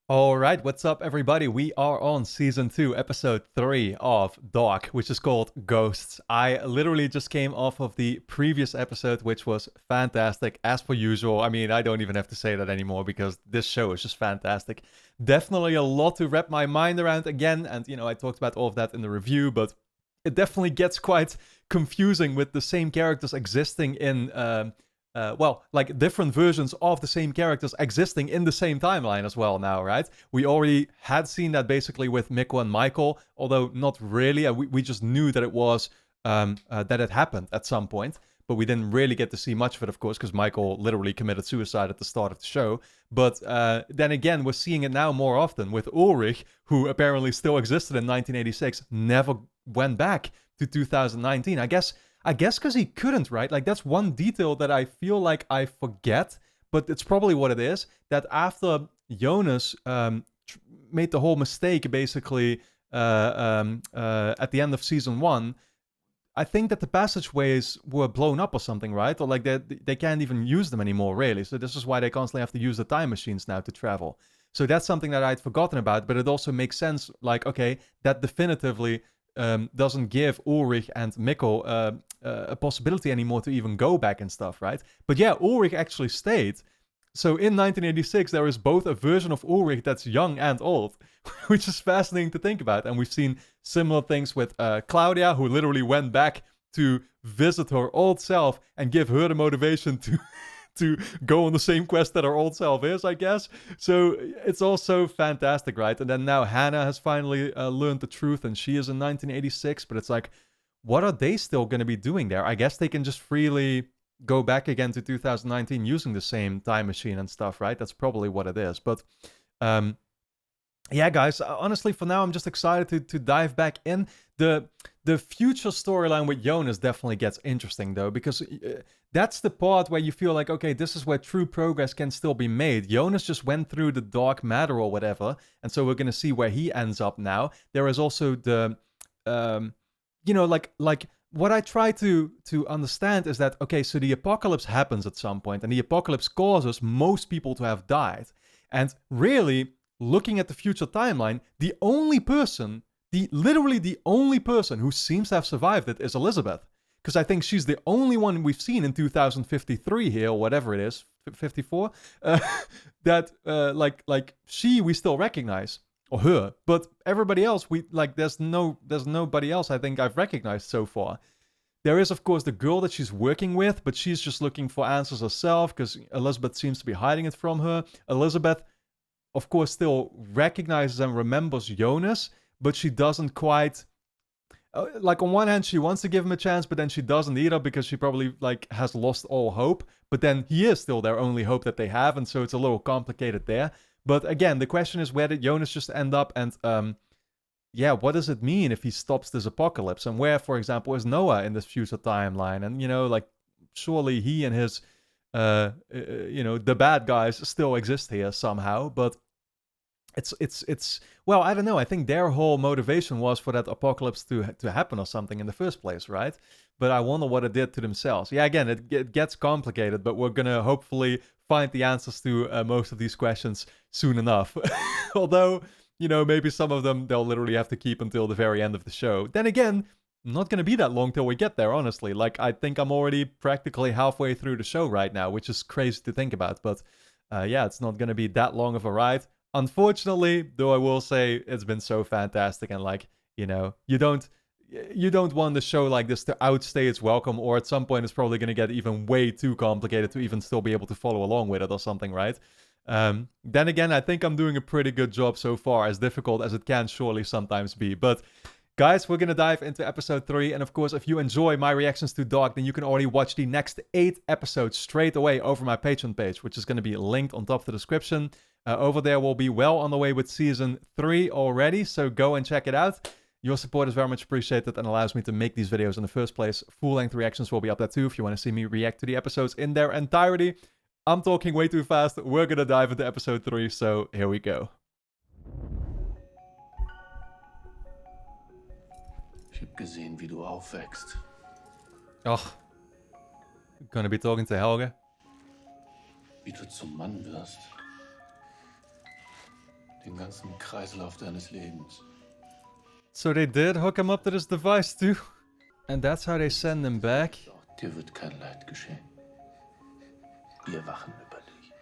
Alright, what's up everybody? We are on Season 2, Episode 3 of Dark, which is called Ghosts. I literally just came off of the previous episode, which was fantastic, as per usual. I mean, I don't even have to say that anymore, because this show is just fantastic. Definitely a lot to wrap my mind around again, and I talked about all of that in the review, but it definitely gets quite confusing with the same characters existing in... like different versions of the same characters existing in the same timeline as well now, right? We already had seen that basically with Mikko and Michael, although not really. We just knew that it was, that it happened at some point, but we didn't really get to see much of it, of course, because Michael literally committed suicide at the start of the show. But then again, we're seeing it now more often with Ulrich, who apparently still existed in 1986, never went back to 2019. I guess because he couldn't, right? Like, that's one detail that I feel like I forget, but it's probably what it is. That after Jonas made the whole mistake, basically, at the end of Season 1, I think that the passageways were blown up or something, right? Or like they can't even use them anymore, really. So this is why they constantly have to use the time machines now to travel. So that's something that I'd forgotten about, but it also makes sense. Like, okay, that definitively doesn't give Ulrich and Mikko a possibility anymore to even go back and stuff, right? But yeah, Ulrich actually stayed. So in 1986, there is both a version of Ulrich that's young and old, which is fascinating to think about. And we've seen similar things with Claudia, who literally went back to visit her old self and give her the motivation to go on the same quest that her old self is, I guess. So it's also fantastic, right? And then now Hannah has finally learned the truth, and she is in 1986. But it's like, what are they still going to be doing there? I guess they can just freely go back again to 2019 using the same time machine and stuff, right? That's probably what it is. But yeah, guys, honestly, for now, I'm just excited to dive back in. The future storyline with Jonas definitely gets interesting, though, because that's the part where you feel like, okay, this is where true progress can still be made. Jonas just went through the dark matter or whatever, and so we're going to see where he ends up now. There is also the, like what I try to understand is that, okay, so the apocalypse happens at some point, and the apocalypse causes most people to have died. And really, looking at the future timeline, literally the only person who seems to have survived it is Elizabeth. Because I think she's the only one we've seen in 2053 here, or whatever it is, 54, that, we still recognize. Or her. But everybody else, there's nobody else I think I've recognized so far. There is, of course, the girl that she's working with, but she's just looking for answers herself, because Elizabeth seems to be hiding it from her. Elizabeth, of course, still recognizes and remembers Jonas, but she doesn't quite... on one hand, she wants to give him a chance, but then she doesn't either, because she probably, has lost all hope. But then he is still their only hope that they have, and so it's a little complicated there. But again, the question is, where did Jonas just end up? And what does it mean if he stops this apocalypse? And where, for example, is Noah in this future timeline? And, surely he and his, the bad guys still exist here somehow. But it's well, I don't know. I think their whole motivation was for that apocalypse to happen or something in the first place, right? But I wonder what it did to themselves. Yeah, again, it gets complicated, but we're gonna hopefully find the answers to most of these questions soon enough. Although, maybe some of them they'll literally have to keep until the very end of the show. Then again, not gonna be that long till we get there, honestly. I think I'm already practically halfway through the show right now, which is crazy to think about. But yeah, it's not gonna be that long of a ride. Unfortunately, though, I will say it's been so fantastic, and you don't want a show like this to outstay its welcome, or at some point it's probably going to get even way too complicated to even still be able to follow along with it or something, right? Then again, I think I'm doing a pretty good job so far, as difficult as it can surely sometimes be. But guys, we're going to dive into episode 3. And of course, if you enjoy my reactions to Dark, then you can already watch the next 8 episodes straight away over my Patreon page, which is going to be linked on top of the description. Over there, we'll be well on the way with Season 3 already, so go and check it out. Your support is very much appreciated and allows me to make these videos in the first place. Full-length reactions will be up there too if you want to see me react to the episodes in their entirety. I'm talking way too fast. We're going to dive into episode 3, so here we go. Ich habe gesehen, wie du aufwächst. Oh, gonna be talking to Helge. Wie du zum Mann wirst. Den ganzen Kreislauf deines Lebens. So they did hook him up to this device too? And that's how they send him back? Dir wird kein Leid geschehen. Wir wachen über dich.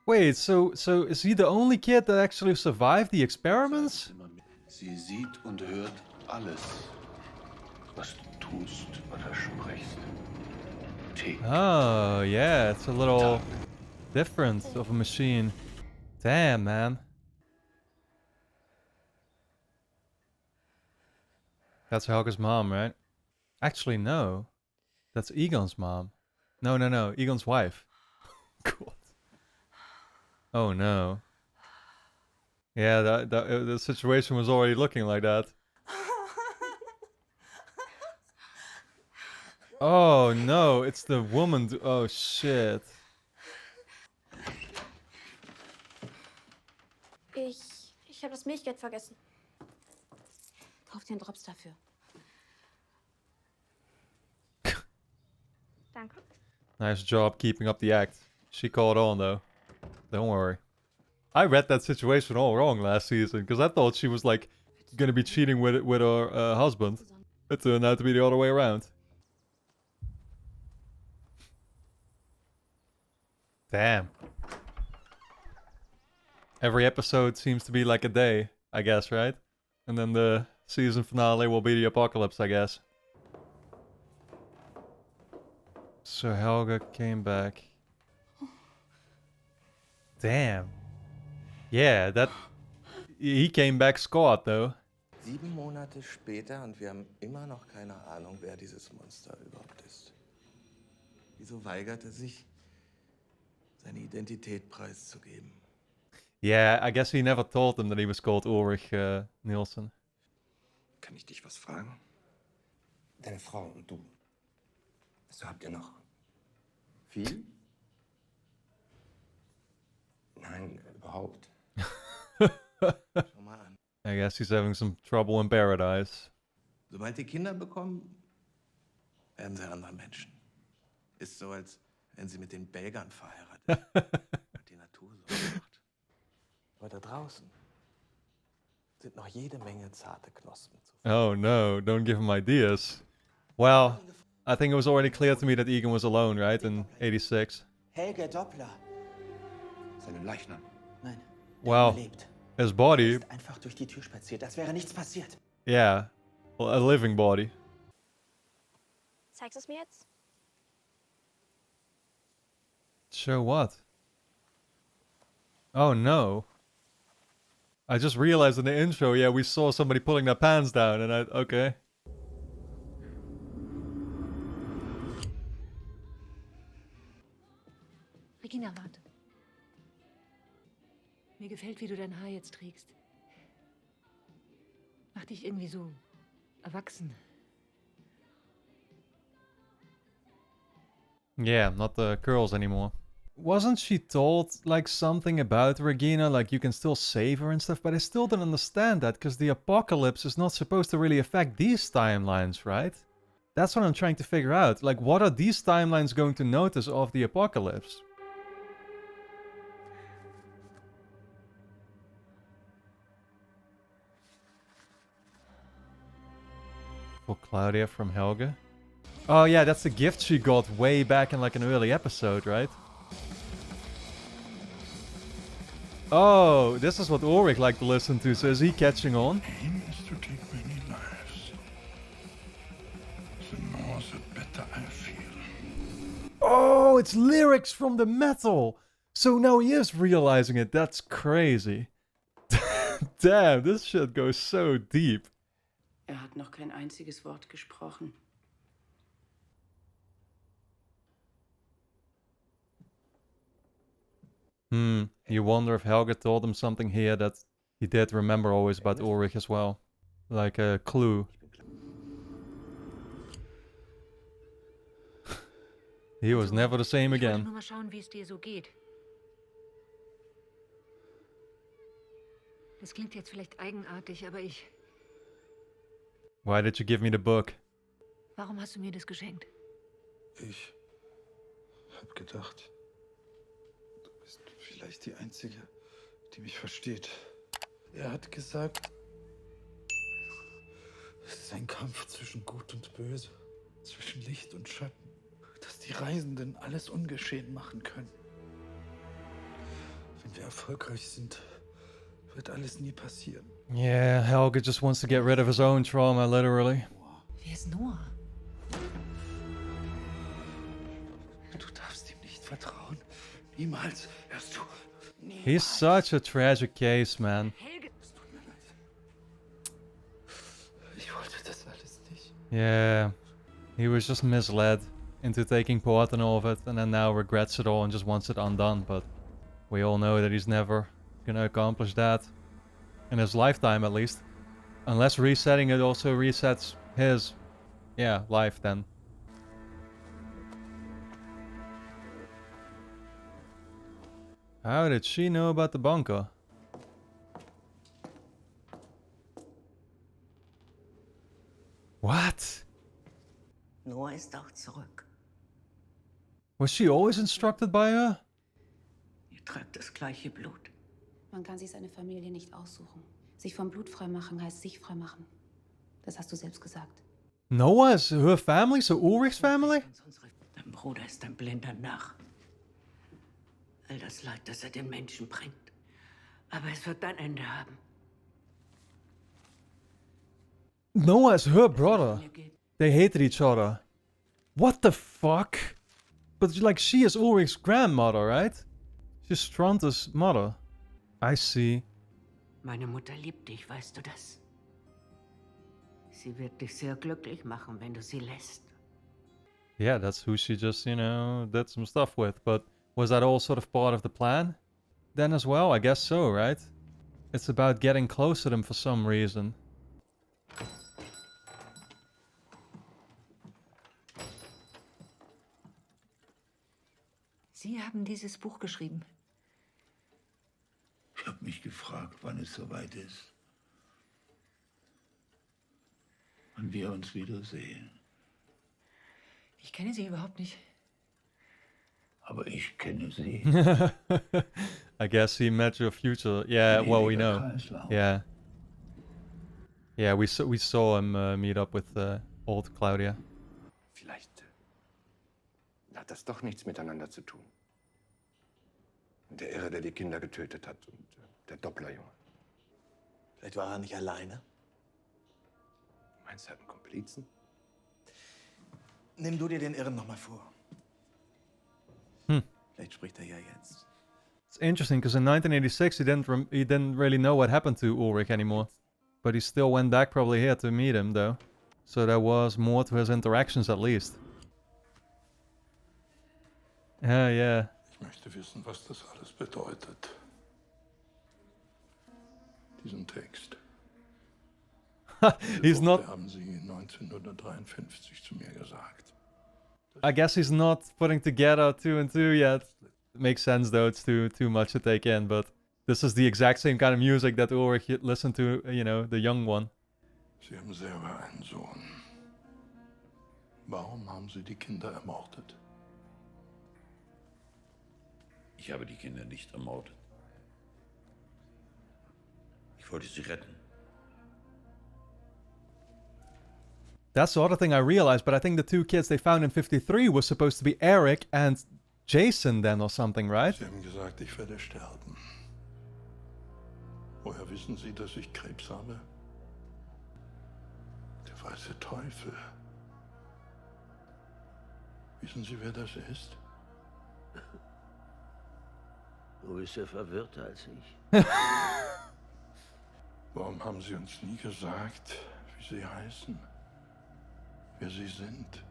Wait, so is he the only kid that actually survived the experiments? Sie sieht und hört alles, was du tust oder sprichst. Oh, yeah, it's a little different of a machine. Damn, man. That's Helga's mom, right? Actually, no. That's Egon's mom. No, Egon's wife. God. Oh, no. Yeah, the situation was already looking like that. Oh, no, it's the woman. Oh, shit. Ich habe das Milchgeld vergessen. Kauf dir einen Drops dafür. Danke. Nice job keeping up the act. She caught on, though. Don't worry. I read that situation all wrong last season, because I thought she was, like, gonna be cheating with her husband. It turned out to be the other way around. Damn. Every episode seems to be like a day, I guess, right? And then the season finale will be the apocalypse, I guess. So Helga came back. Damn. Yeah, he came back scarred, though. 7 Monate später und wir haben immer noch keine Ahnung, wer dieses Monster überhaupt ist. Wieso weigert er sich, seine Identität preiszugeben? Yeah, I guess he never told them that he was called Ulrich Nielsen. Kann ich dich was fragen? Deine Frau und du. Was habt ihr noch? Viel? Nein, überhaupt. Schau mal an. I guess he's having some trouble in paradise. Sobald die Kinder bekommen, werden sie andere Menschen. Ist so, als wenn sie mit den Belgern verheiratet und die Natur so macht. Aber da draußen sind noch jede Menge zarte Knospen zu finden. Oh no, don't give him ideas. Well, I think it was already clear to me that Egon was alone, right, in 86. Helge Doppler. Seinen Leichnam. Nein, Well, lebt. his body, Ist einfach durch die Tür spaziert, als wäre nichts passiert. yeah, well, a living body. Zeigst du es mir jetzt? Show what? Oh no. I just realized in the intro, yeah, we saw somebody pulling their pants down, and okay. Regina, warte. Mir gefällt, wie du dein Haar jetzt trägst. Mach dich irgendwie so erwachsen. Yeah, not the curls anymore. Wasn't she told, like, something about Regina, like, you can still save her and stuff? But I still don't understand that, because the apocalypse is not supposed to really affect these timelines, right? That's what I'm trying to figure out. Like, what are these timelines going to notice of the apocalypse? For Claudia from Helga? Oh yeah, that's the gift she got way back in like an early episode, right? Oh, this is what Ulrich liked to listen to, so is he catching on? Aim is to take many lives. The more the better I feel. Oh, it's lyrics from the metal! So now he is realizing it, that's crazy. Damn, this shit goes so deep. Hat noch kein einziges Wort gesprochen. You wonder if Helga told him something here that he did remember always about Ulrich as well. Like a clue. He was never the same Ich wollte again. nur mal schauen, wie es dir so geht. Das klingt jetzt vielleicht eigenartig, aber Why did you give me the book? Warum hast du mir das geschenkt? Ich hab gedacht, du bist vielleicht die Einzige, die mich versteht. Er hat gesagt, es ist ein Kampf zwischen Gut und Böse, zwischen Licht und Schatten, dass die Reisenden alles ungeschehen machen können. Wenn wir erfolgreich sind, wird alles nie passieren. Yeah, Helge just wants to get rid of his own trauma, literally. Wer ist Noah? Du darfst ihm nicht vertrauen. Niemals wirst du. Niemals. He's such a tragic case, man. Helge! Es tut mir leid. Ich wollte das alles nicht. Yeah, he was just misled into taking part in all of it, and then now regrets it all and just wants it undone. But we all know that he's never gonna accomplish that in his lifetime, at least, unless resetting it also resets his, yeah, life. Then how did she know about the bunker? What? Noah ist auch zurück. Was she always instructed by her? Ihr tragt das gleiche Blut. Man kann sich seine Familie nicht aussuchen. Sich vom Blut freimachen heißt sich freimachen. Das hast du selbst gesagt. Noah is her family, so Ulrich's family? Dein Bruder ist ein blinder Narr. All das Leid, das er den Menschen bringt. Aber es wird ein Ende haben. Noah is her brother. They hated each other. What the fuck? But like, she is Ulrich's grandmother, right? She's Strante's mother. I see. Meine Mutter liebt dich, weißt du das? Sie wird dich sehr glücklich machen, wenn du sie lässt. Yeah, that's who she just, you know, did some stuff with. But was that all sort of part of the plan then as well? I guess so, right? It's about getting close to them for some reason. Sie haben dieses Buch geschrieben. Ich habe mich gefragt, wann es soweit ist. Wann wir uns wiedersehen. Ich kenne Sie überhaupt nicht. Aber ich kenne sie. I guess he met your future. Yeah, well, we know. Kreislauf. Yeah. Yeah, we saw him meet up with old Claudia. Vielleicht hat das doch nichts miteinander zu tun. Der Irre, der die Kinder getötet hat und der Dopplerjunge. Vielleicht war er nicht alleine. Meinst du, er hat einen Komplizen? Nimm du dir den Irren nochmal vor. Hm. Vielleicht spricht er ja jetzt. It's interesting because in 1986 he didn't really know what happened to Ulrich anymore, but he still went back probably here to meet him though. So there was more to his interactions at least. Yeah. Ich möchte wissen, was das alles bedeutet. Diesen Text. He's not. Haben Sie 1953 zu mir gesagt. I guess he's not putting together 2 and 2 yet. It makes sense though. It's too much to take in, but this is the exact same kind of music that Ulrich listened to. You know, the young one. Sie haben selber einen Sohn. Warum haben Sie die Kinder ermordet? Ich habe die Kinder nicht ermordet. Ich wollte sie retten. That's the other thing I realized, but I think the 2 kids they found in 53 was supposed to be Eric and Jason then or something, right? Sie haben gesagt, ich werde sterben. Woher wissen Sie, dass ich Krebs habe? Der weiße Teufel. Wissen Sie, wer das ist? Du bist ja verwirrter als ich. Warum haben Sie uns nie gesagt, wie Sie heißen? Wer Sie sind?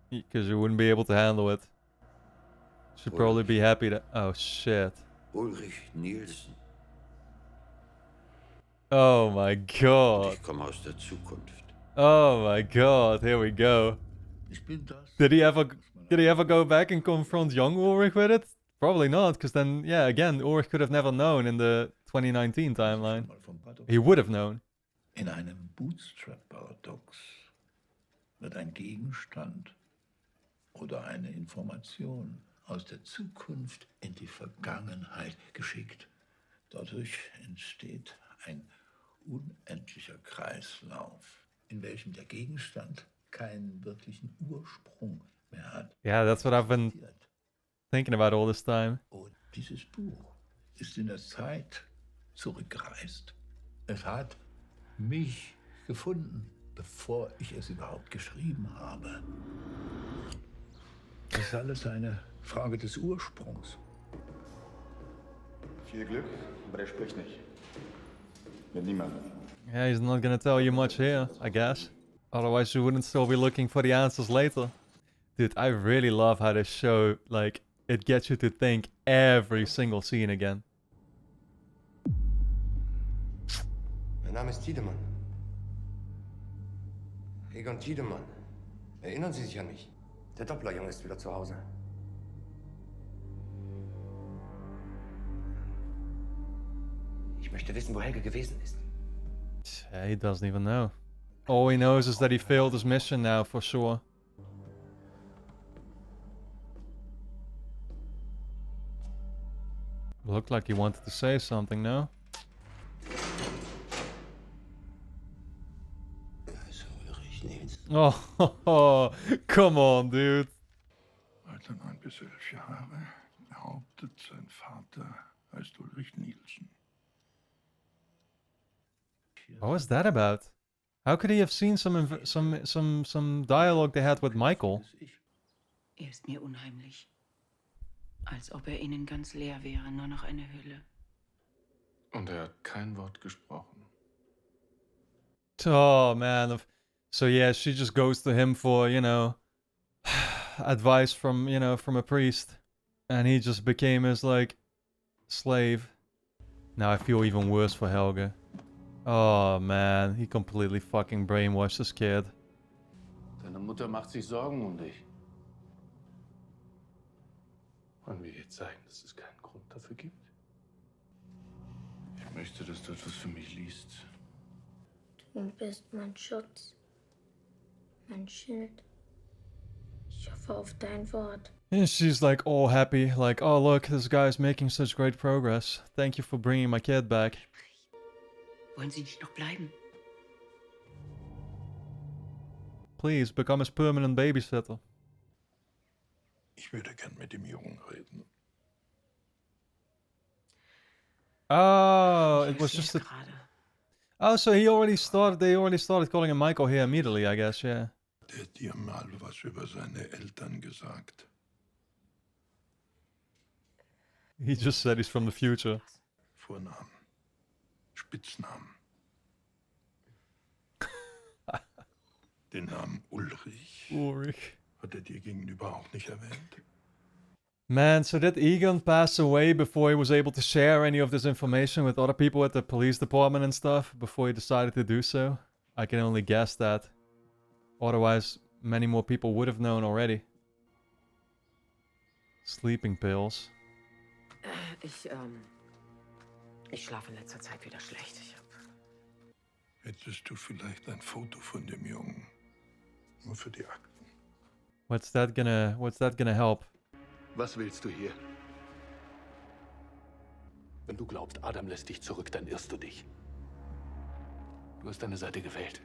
Because you wouldn't be able to handle it. Should probably be happy to. Oh shit. Ulrich Nielsen. Oh my god. Ich komme aus der Zukunft. Oh my god. Here we go. Ich bin das. Did he ever go back and confront young Ulrich with it? Probably not, because then, yeah, again, Ulrich could have never known in the 2019 timeline. He would have known. In einem Bootstrap-Paradox wird ein Gegenstand oder eine Information aus der Zukunft in die Vergangenheit geschickt. Dort Dadurch entsteht ein unendlicher Kreislauf, in welchem der Gegenstand keinen wirklichen Ursprung mehr hat. Yeah, that's what I've been thinking about all this time. Und dieses Buch ist in der Zeit zurückgereist. Es hat mich gefunden, bevor ich es überhaupt geschrieben habe. Das ist alles eine Frage des Ursprungs. Viel Glück, aber der spricht nicht. Mit niemandem. Yeah, he's not gonna tell you much here, I guess. Otherwise you wouldn't still be looking for the answers later. Dude, I really love how this show, like, it gets you to think every single scene again. Mein Name ist Tiedemann. Egon Tiedemann. Erinnern Sie sich an mich? Der Dopplerjunge ist wieder zu Hause. Ich möchte wissen, wo Helge gewesen ist. Yeah, he doesn't even know. All he knows is that he failed his mission now, for sure. Looked like he wanted to say something, no? Oh, come on, dude. Alter 9 bis 11 Jahre, behauptet, sein Vater heißt Ulrich Nielsen. What was that about? How could he have seen some dialogue they had with Michael? Ist mir unheimlich. Als ob innen ganz leer wäre, nur noch eine Hülle. Und hat kein Wort gesprochen. Oh, man. So yeah, she just goes to him for, you know, advice from, you know, from a priest. And he just became his, like, slave. Now I feel even worse for Helge. Oh, man. He completely fucking brainwashed this kid. Deine Mutter macht sich Sorgen um dich. Wollen wir ihr zeigen, dass es keinen Grund dafür gibt? Ich möchte, dass du etwas für mich liest. Du bist mein Schutz. Mein Schild. Ich hoffe auf dein Wort. And she's like all happy, like, oh look, this guy's making such great progress. Thank you for bringing my kid back. Wollen Sie nicht noch bleiben? Please, become his permanent babysitter. Ich würde gern mit dem Jungen reden. Oh, it was just a... Oh, so they already started calling him Michael here immediately, I guess, yeah. Der hat dir mal was über seine Eltern gesagt. He just said he's from the future. Vornamen. Spitznamen. Den Namen Ulrich. Ulrich. Hat dir gegenüber auch nicht erwähnt? Man, so did Egon pass away before he was able to share any of this information with other people at the police department and stuff, before he decided to do so? I can only guess that. Otherwise, many more people would have known already. Sleeping pills. Ich schlafe in letzter Zeit wieder schlecht. Hättest du vielleicht ein Foto von dem Jungen? Nur für die Akten. What's that gonna help? Was willst du hier? Wenn du glaubst, Adam lässt dich zurück, dann irrst du dich. Du hast deine Seite gewählt.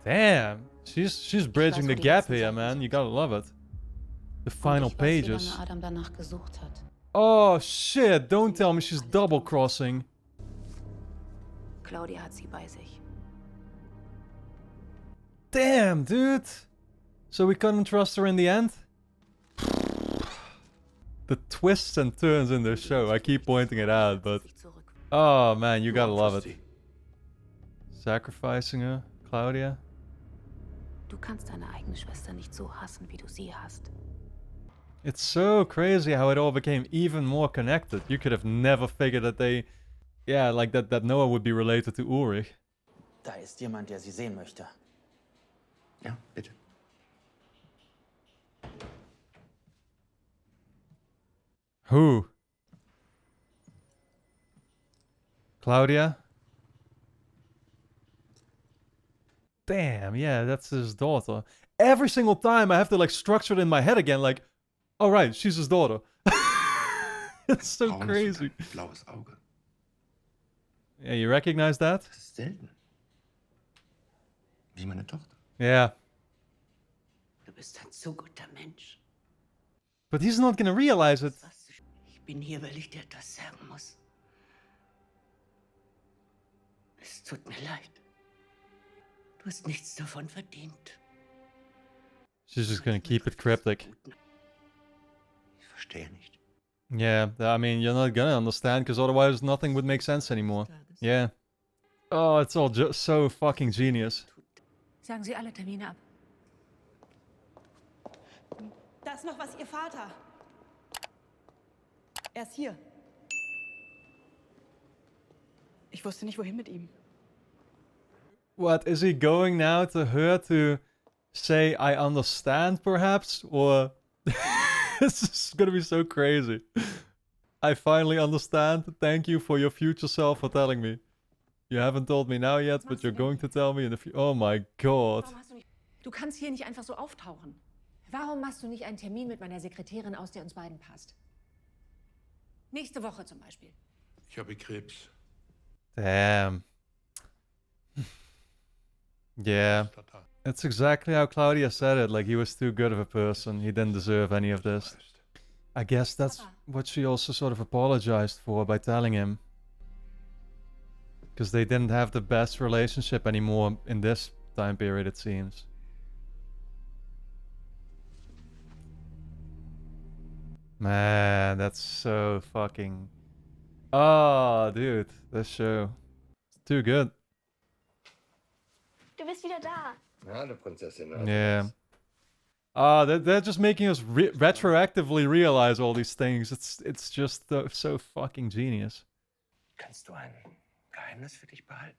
Damn, she's bridging the gap here, man. You gotta love it. The final pages. Wie lange Adam danach gesucht hat. Oh shit! Don't tell me she's double crossing. Claudia hat sie bei sich. Damn, dude. So we couldn't trust her in the end? The twists and turns in this show, I keep pointing it out, but... Oh man, you gotta love it. Sacrificing her, Claudia? Du kannst deine eigene Schwester nicht so hassen, wie du sie hast. It's so crazy how it all became even more connected. You could have never figured that they... Yeah, like that Noah would be related to Ulrich. Da ist jemand, der sie sehen möchte. Ja, bitte. Who? Claudia? Damn, yeah, that's his daughter. Every single time I have to like structure it in my head again, like, oh right, she's his daughter. It's so Braunes und crazy. ein blaues Auge. Yeah, you recognize that? Das ist selten. Wie meine Tochter. Yeah. Du bist ein so guter Mensch. But he's not gonna realize it. Ich bin hier, weil ich dir etwas sagen muss. Es tut mir leid. Du hast nichts davon verdient. She's just gonna keep it cryptic. Ich verstehe nicht. Yeah, I mean, you're not gonna understand, because otherwise nothing would make sense anymore. Yeah. Oh, it's all just so fucking genius. Sagen Sie alle Termine ab. Da ist noch was, Ihr Vater. Er ist hier. Ich wusste nicht, wohin mit ihm. What, is he going now to her to say I understand, perhaps? Or... This is gonna be so crazy. I finally understand. Thank you for your future self for telling me. You haven't told me now yet, but you're going to tell me in the future. Oh my god. Du kannst hier nicht einfach so auftauchen. Warum machst du nicht einen Termin mit meiner Sekretärin aus, der uns beiden passt? Nächste Woche zum Beispiel. Ich habe Krebs. Damn. Yeah. It's exactly how Claudia said it, like he was too good of a person. He didn't deserve any of this. I guess that's what she also sort of apologized for by telling him. Because they didn't have the best relationship anymore in this time period, it seems. Man, that's so fucking... Oh, dude, this show. It's too good. Du bist wieder da. Ja, Prinzessin. Yeah. They're just making us retroactively realize all these things. It's just so fucking genius. Kannst du ein Geheimnis für dich behalten?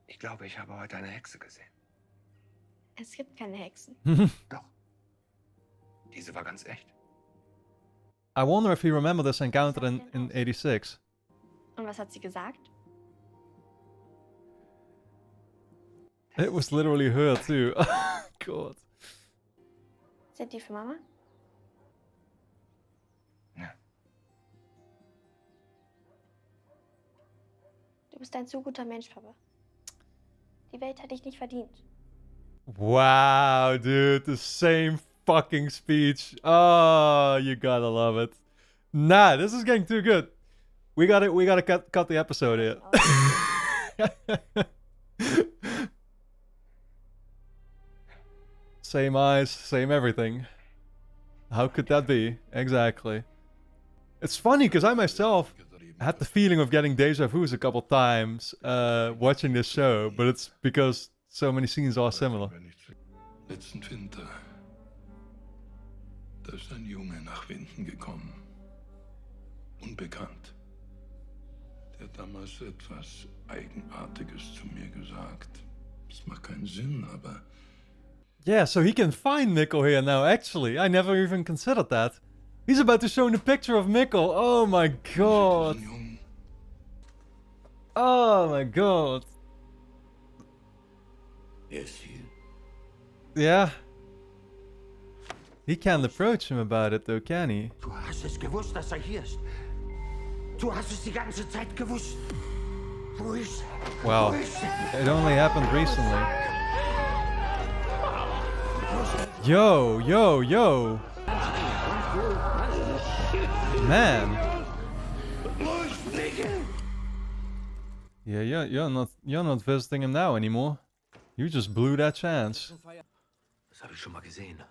Ich glaube, ich habe heute eine Hexe gesehen. Es gibt keine Hexen. Doch. Diese war ganz echt. I wonder if he remembered this encounter in 86. Und was hat sie gesagt? It was literally her too. God. Sind die für Mama? Ja. Du bist ein zu guter Mensch, Papa. Die Welt hat dich nicht verdient. Wow, dude, the same fucking speech. Oh, you gotta love it. Nah, this is getting too good. We gotta cut the episode here. Same eyes, same everything. How could that be? Exactly. It's funny because I myself had the feeling of getting deja vus a couple times watching this show, but it's because so many scenes are similar. Letzten Winter, da ist ein Junge nach Winden gekommen. Unbekannt. Der hat damals etwas Eigenartiges zu mir gesagt. Das macht keinen Sinn, aber... Yeah, so he can find Mikkel here now, actually. I never even considered that. He's about to show the picture of Mikkel. Oh my god. Oh my god. Er ist hier. Yeah. He can't approach him about it though, can he? Du hast es gewusst, dass hier ist. Du hast es die ganze Zeit gewusst. Wo ist er? Wow. It only happened recently. Yo, yo, yo. Man. Yeah, you're not visiting him now anymore. You just blew that chance. Das habe ich schon mal gesehen.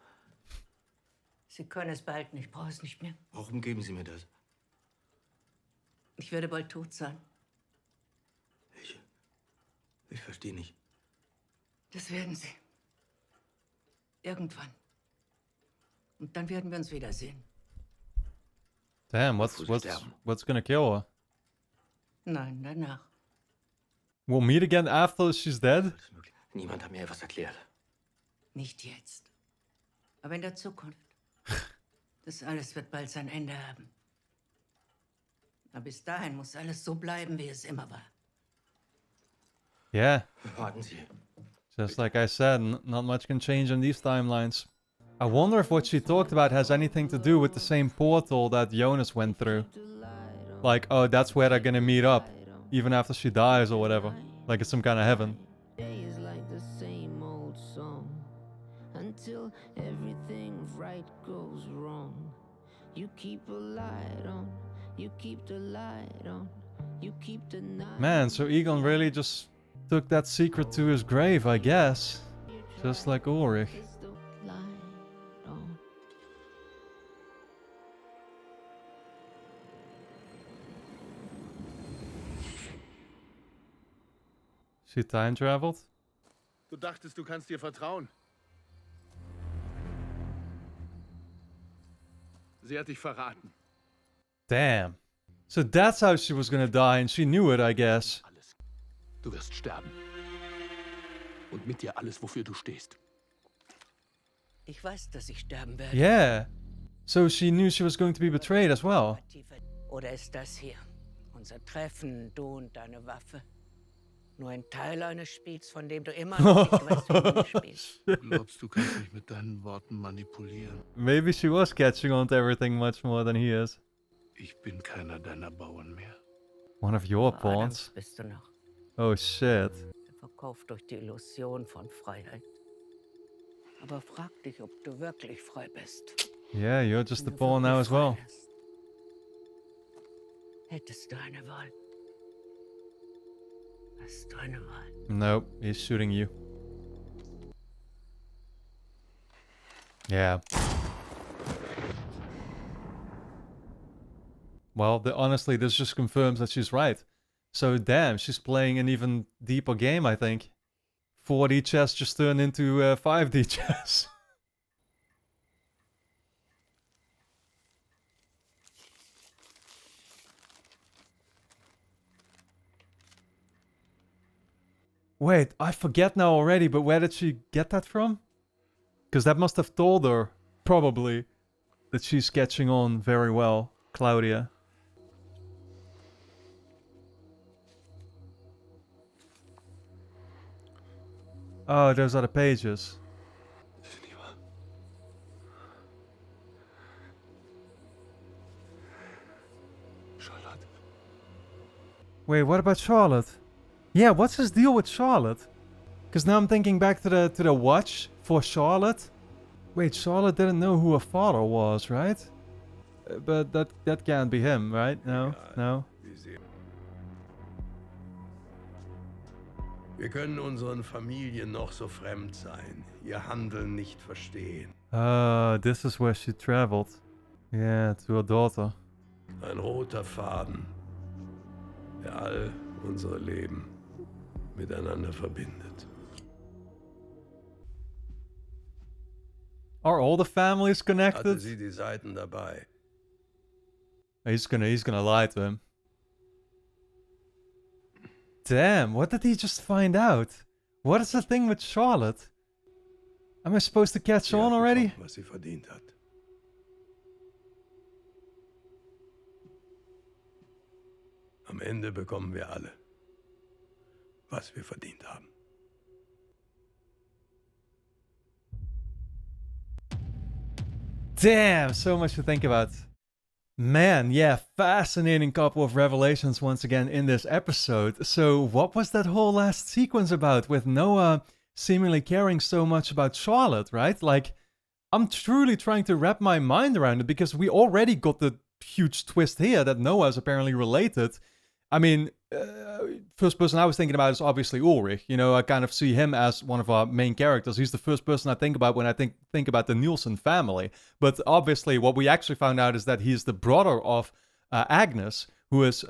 Sie können es behalten, ich brauche es nicht mehr. Warum geben Sie mir das? Ich werde bald tot sein. Ich verstehe nicht. Das werden Sie. Irgendwann. Und dann werden wir uns wiedersehen. Damn, what's gonna kill her? Nein, danach. We'll meet again after she's dead? Niemand hat mir etwas erklärt. Nicht jetzt. Aber in der Zukunft. Das alles wird bald sein Ende haben. Aber bis dahin muss alles so bleiben, wie es immer war. Yeah. Warten Sie. Just like I said, not much can change in these timelines. I wonder if what she talked about has anything to do with the same portal that Jonas went through. Like, oh, that's where they're gonna meet up, even after she dies or whatever. Like it's some kind of heaven. Days like the same old song until everything right goes wrong. You keep a light on, you keep the light on, you keep the night. Man, so Egon really just took that secret to his grave, I guess. Just like Ulrich. She time traveled? Du dachtest, du kannst dir vertrauen. Sie hat dich verraten. Damn. So that's how she was gonna die and she knew it, I guess. Du wirst sterben. Und mit dir alles, wofür du stehst. Ich weiß, dass ich sterben werde. Yeah. So she knew she was going to be betrayed as well. Oder ist das hier unser Treffen, du und deine Waffe? Nur ein Teil eines Spiels, von dem du immer noch nicht weißt, wie du spielst. Glaubst du kannst mich mit deinen Worten manipulieren? Maybe she was catching on to everything much more than he is. Ich bin keiner deiner Bauern mehr. One of your Adams pawns? bist du noch. Oh shit. Verkauft durch die Illusion von Freiheit. Aber frag dich, ob du wirklich frei bist. Yeah, you're just the pawn now as well. Hättest du eine Wahl? Hast du eine Wahl? Nope, he's shooting you. Yeah. Well, honestly, this just confirms that she's right. So damn, she's playing an even deeper game, I think. 4D chess just turned into 5D chess. Wait, I forget now already, but where did she get that from? Because that must have told her, probably, that she's catching on very well, Claudia. Oh, those are the pages. Charlotte. Wait, what about Charlotte? Yeah, what's his deal with Charlotte? Because now I'm thinking back to the watch for Charlotte. Wait, Charlotte didn't know who her father was, right? But that can't be him, right? No, no. Wir können unseren Familien noch so fremd sein, ihr Handeln nicht verstehen. This is where she traveled. Yeah, to her daughter. Ein roter Faden, der all unsere Leben miteinander verbindet. Are all the families Hatte connected? sie die Seiten dabei. He's gonna lie to him. Damn, what did he just find out? What is the thing with Charlotte? Am I supposed to catch on already? Was sie verdient hat. Am Ende bekommen wir alle, was wir verdient haben. Damn, so much to think about. Man, yeah, fascinating couple of revelations once again in this episode. So what was that whole last sequence about with Noah seemingly caring so much about Charlotte, right? Like, I'm truly trying to wrap my mind around it because we already got the huge twist here that Noah is apparently related. I mean, first person I was thinking about is obviously Ulrich. You know, I kind of see him as one of our main characters. He's the first person I think about when I think about the Nielsen family. But obviously, what we actually found out is that he's the brother of Agnes, who is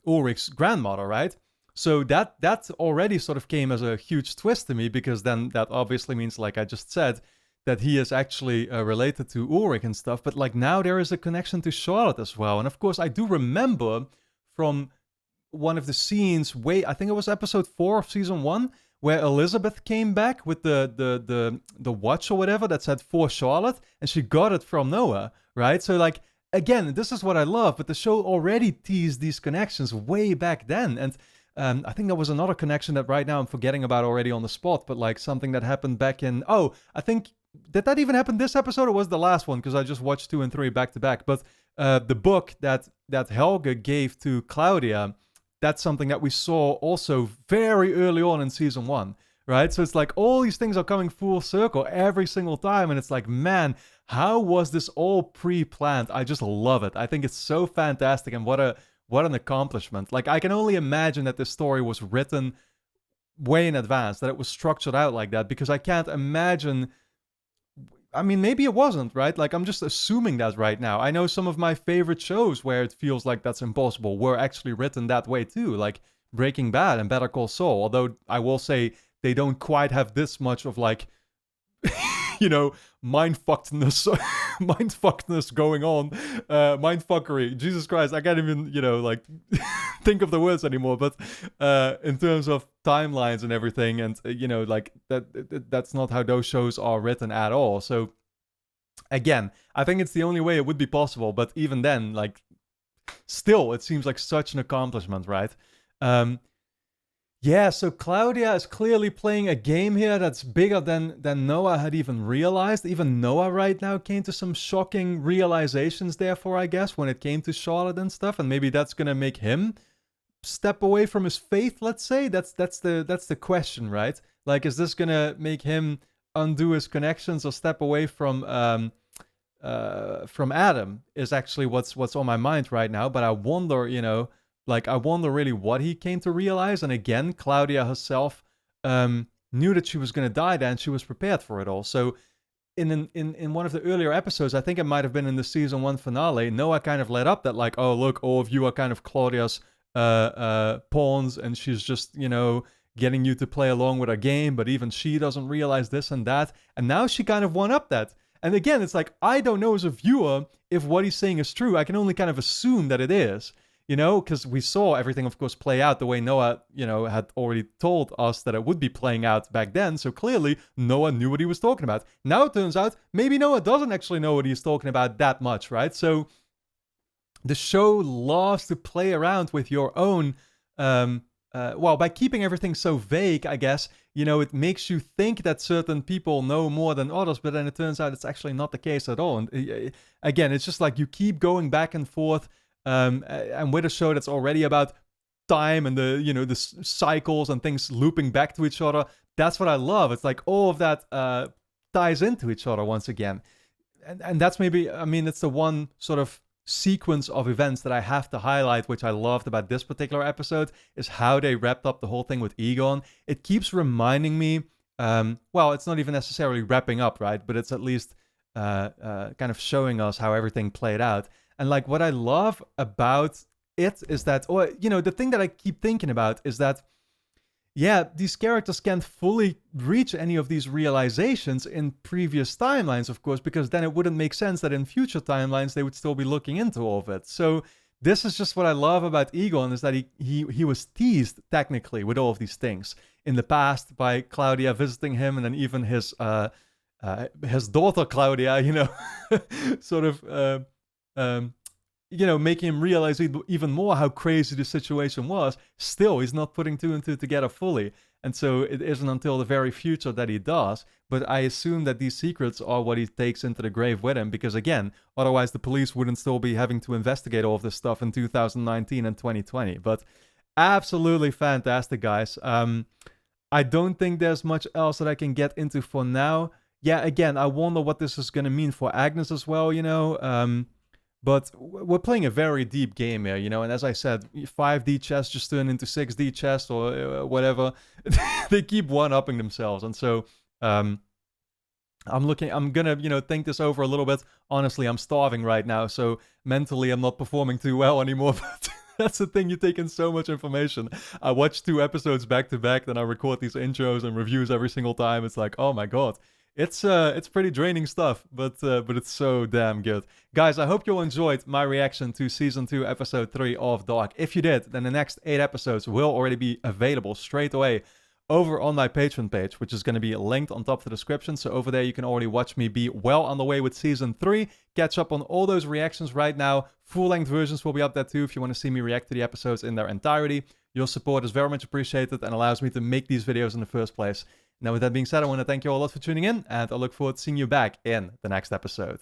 Ulrich's grandmother, right? So that already sort of came as a huge twist to me, because then that obviously means, like I just said, that he is actually related to Ulrich and stuff. But like now there is a connection to Charlotte as well. And of course, I do remember from one of the scenes, I think it was episode 4 of season 1, where Elizabeth came back with the watch or whatever that said for Charlotte, and she got it from Noah, right? So like, again, this is what I love, but the show already teased these connections way back then. And I think there was another connection that right now I'm forgetting about already on the spot, but like something that happened back in, I think did that even happen this episode or was the last one? Because I just watched 2 and 3 back to back. But the book that Helga gave to Claudia, that's something that we saw also very early on in season 1, right? So it's like all these things are coming full circle every single time. And it's like, man, how was this all pre-planned? I just love it. I think it's so fantastic. And what an accomplishment. Like, I can only imagine that this story was written way in advance, that it was structured out like that, because I can't imagine. I mean, maybe it wasn't, right? Like, I'm just assuming that right now. I know some of my favorite shows where it feels like that's impossible were actually written that way too, like Breaking Bad and Better Call Saul. Although I will say they don't quite have this much of like, you know, mindfuckedness going on, mindfuckery. Jesus Christ, I can't even, you know, like think of the words anymore. But in terms of timelines and everything, and you know, like that's not how those shows are written at all. So again, I think it's the only way it would be possible. But even then, like, still, it seems like such an accomplishment, right? Yeah, so Claudia is clearly playing a game here that's bigger than Noah had even realized. Even Noah right now came to some shocking realizations, therefore, I guess, when it came to Charlotte and stuff. And maybe that's going to make him step away from his faith, let's say. That's the question, right? Like, is this going to make him undo his connections or step away from Adam is actually what's on my mind right now. But I wonder, you know, like, I wonder really what he came to realize. And again, Claudia herself knew that she was going to die then. She was prepared for it all. So in one of the earlier episodes, I think it might have been in the season 1 finale, Noah kind of let up that like, oh, look, all of you are kind of Claudia's pawns. And she's just, you know, getting you to play along with her game. But even she doesn't realize this and that. And now she kind of one-upped that. And again, it's like, I don't know as a viewer if what he's saying is true. I can only kind of assume that it is. You know, because we saw everything, of course, play out the way Noah, you know, had already told us that it would be playing out back then. So clearly, Noah knew what he was talking about. Now it turns out, maybe Noah doesn't actually know what he's talking about that much, right? So the show loves to play around with your own, well, by keeping everything so vague, I guess, you know, it makes you think that certain people know more than others, but then it turns out it's actually not the case at all. And again, it's just like you keep going back and forth. And with a show that's already about time and the, you know, the cycles and things looping back to each other, that's what I love. It's like all of that ties into each other once again. And that's maybe, I mean, it's the one sort of sequence of events that I have to highlight, which I loved about this particular episode, is how they wrapped up the whole thing with Egon. It keeps reminding me, well, it's not even necessarily wrapping up, right? But it's at least kind of showing us how everything played out. And like what I love about it is that, or, you know, the thing that I keep thinking about is that, yeah, these characters can't fully reach any of these realizations in previous timelines, of course, because then it wouldn't make sense that in future timelines they would still be looking into all of it. So this is just what I love about Egon, is that he was teased technically with all of these things in the past by Claudia visiting him, and then even his daughter Claudia, you know, sort of. You know, making him realize even more how crazy the situation was. Still, he's not putting 2 and 2 together fully. And so it isn't until the very future that he does. But I assume that these secrets are what he takes into the grave with him. Because again, otherwise the police wouldn't still be having to investigate all of this stuff in 2019 and 2020. But absolutely fantastic, guys. I don't think there's much else that I can get into for now. Yeah, again, I wonder what this is going to mean for Agnes as well, you know. But we're playing a very deep game here, you know, and as I said, 5D chess just turned into 6D chess or whatever. They keep one-upping themselves. And so I'm gonna, you know, think this over a little bit. Honestly, I'm starving right now, so mentally I'm not performing too well anymore. But that's the thing, you take in so much information. I watch 2 episodes back to back, then I record these intros and reviews every single time. It's like, oh my God. It's pretty draining stuff, but it's so damn good. Guys, I hope you all enjoyed my reaction to Season 2, Episode 3 of Dark. If you did, then the next 8 episodes will already be available straight away over on my Patreon page, which is going to be linked on top of the description. So over there, you can already watch me be well on the way with Season 3. Catch up on all those reactions right now. Full-length versions will be up there too if you want to see me react to the episodes in their entirety. Your support is very much appreciated and allows me to make these videos in the first place. Now, with that being said, I want to thank you all a lot for tuning in, and I look forward to seeing you back in the next episode.